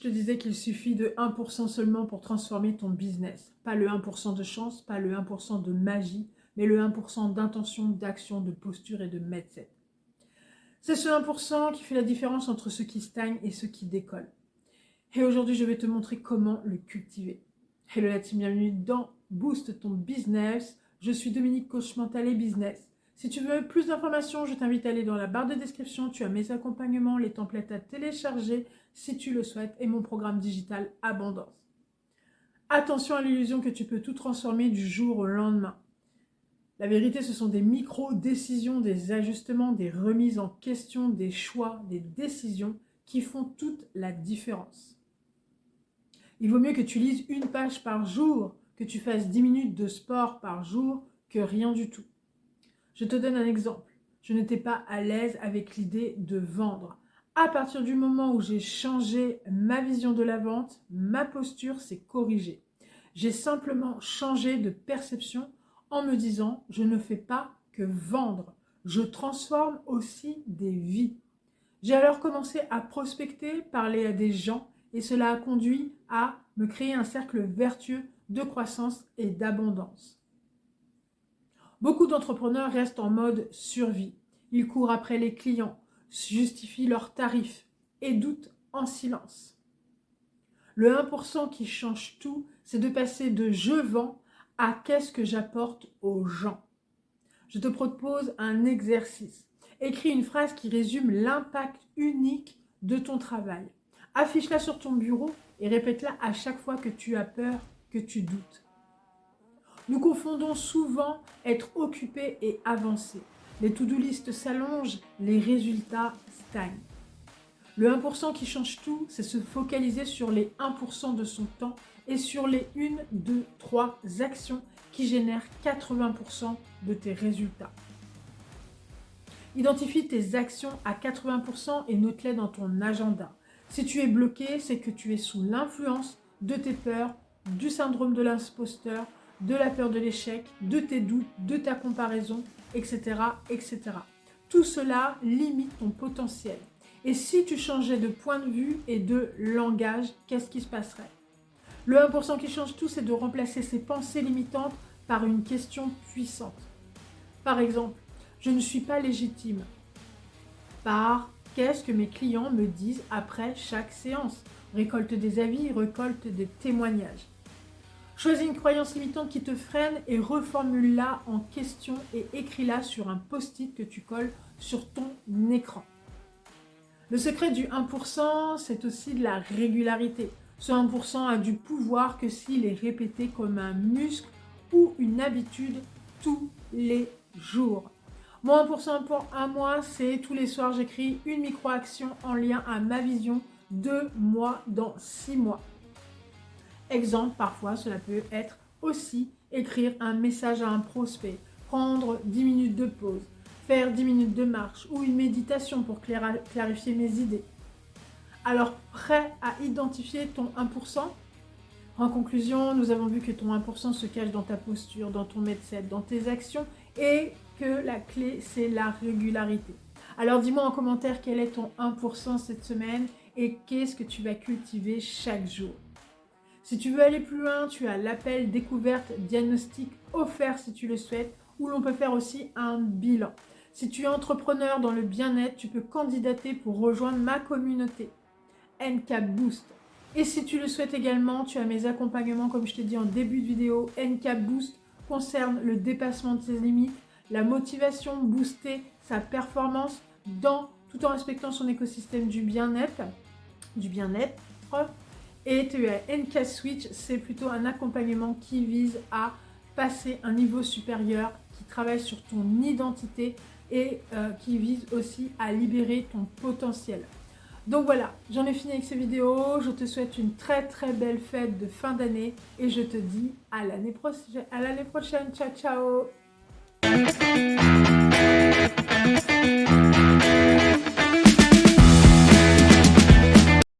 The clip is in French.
te disais qu'il suffit de 1% seulement pour transformer ton business. Pas le 1% de chance, pas le 1% de magie, mais le 1% d'intention, d'action, de posture et de mindset. C'est ce 1% qui fait la différence entre ceux qui stagnent et ceux qui décollent. Et aujourd'hui, je vais te montrer comment le cultiver. Hello la team, bienvenue dans Boost ton business. Je suis Dominique, coach mental et business. Si tu veux plus d'informations, je t'invite à aller dans la barre de description. Tu as mes accompagnements, les templates à télécharger si tu le souhaites et mon programme digital Abondance. Attention à l'illusion que tu peux tout transformer du jour au lendemain. La vérité, ce sont des micro-décisions, des ajustements, des remises en question, des choix, des décisions qui font toute la différence. Il vaut mieux que tu lises une page par jour, que tu fasses 10 minutes de sport par jour, que rien du tout. Je te donne un exemple. Je n'étais pas à l'aise avec l'idée de vendre. À partir du moment où j'ai changé ma vision de la vente, ma posture s'est corrigée. J'ai simplement changé de perception en me disant « je ne fais pas que vendre, je transforme aussi des vies ». J'ai alors commencé à prospecter, parler à des gens et cela a conduit à me créer un cercle vertueux de croissance et d'abondance. Beaucoup d'entrepreneurs restent en mode survie. Ils courent après les clients, justifient leurs tarifs et doutent en silence. Le 1% qui change tout, c'est de passer de « je vends » à « qu'est-ce que j'apporte aux gens ». Je te propose un exercice. Écris une phrase qui résume l'impact unique de ton travail. Affiche-la sur ton bureau et répète-la à chaque fois que tu as peur, que tu doutes. Nous confondons souvent être occupé et avancer. Les to-do list s'allongent, les résultats stagnent. Le 1% qui change tout, c'est se focaliser sur les 1% de son temps et sur les 1, 2, 3 actions qui génèrent 80% de tes résultats. Identifie tes actions à 80% et note-les dans ton agenda. Si tu es bloqué, c'est que tu es sous l'influence de tes peurs, du syndrome de l'imposteur, de la peur de l'échec, de tes doutes, de ta comparaison, etc., etc. Tout cela limite ton potentiel. Et si tu changeais de point de vue et de langage, qu'est-ce qui se passerait? Le 1% qui change tout, c'est de remplacer ces pensées limitantes par une question puissante. Par exemple, je ne suis pas légitime. Par qu'est-ce que mes clients me disent après chaque séance? Récolte des avis, récolte des témoignages. Choisis une croyance limitante qui te freine et reformule-la en question et écris-la sur un post-it que tu colles sur ton écran. Le secret du 1%, c'est aussi de la régularité. Ce 1% a du pouvoir que s'il est répété comme un muscle ou une habitude tous les jours. Mon 1% à moi, c'est tous les soirs, j'écris une micro-action en lien à ma vision de moi dans 6 mois. Exemple, parfois, cela peut être aussi écrire un message à un prospect, prendre 10 minutes de pause, faire 10 minutes de marche ou une méditation pour clarifier mes idées. Alors, prêt à identifier ton 1%? En conclusion, nous avons vu que ton 1% se cache dans ta posture, dans ton mindset, dans tes actions et que la clé, c'est la régularité. Alors, dis-moi en commentaire quel est ton 1% cette semaine et qu'est-ce que tu vas cultiver chaque jour. Si tu veux aller plus loin, tu as l'appel découverte diagnostic offert si tu le souhaites, où l'on peut faire aussi un bilan. Si tu es entrepreneur dans le bien-être, tu peux candidater pour rejoindre ma communauté NK Boost. Et si tu le souhaites également, tu as mes accompagnements, comme je t'ai dit en début de vidéo. NK Boost concerne le dépassement de ses limites, la motivation, booster sa performance tout en respectant son écosystème du bien-être. Et tu as NK Switch, c'est plutôt un accompagnement qui vise à passer un niveau supérieur, qui travaille sur ton identité et qui vise aussi à libérer ton potentiel. Donc voilà, j'en ai fini avec ces vidéos. Je te souhaite une très très belle fête de fin d'année et je te dis à l'année prochaine. Ciao, ciao!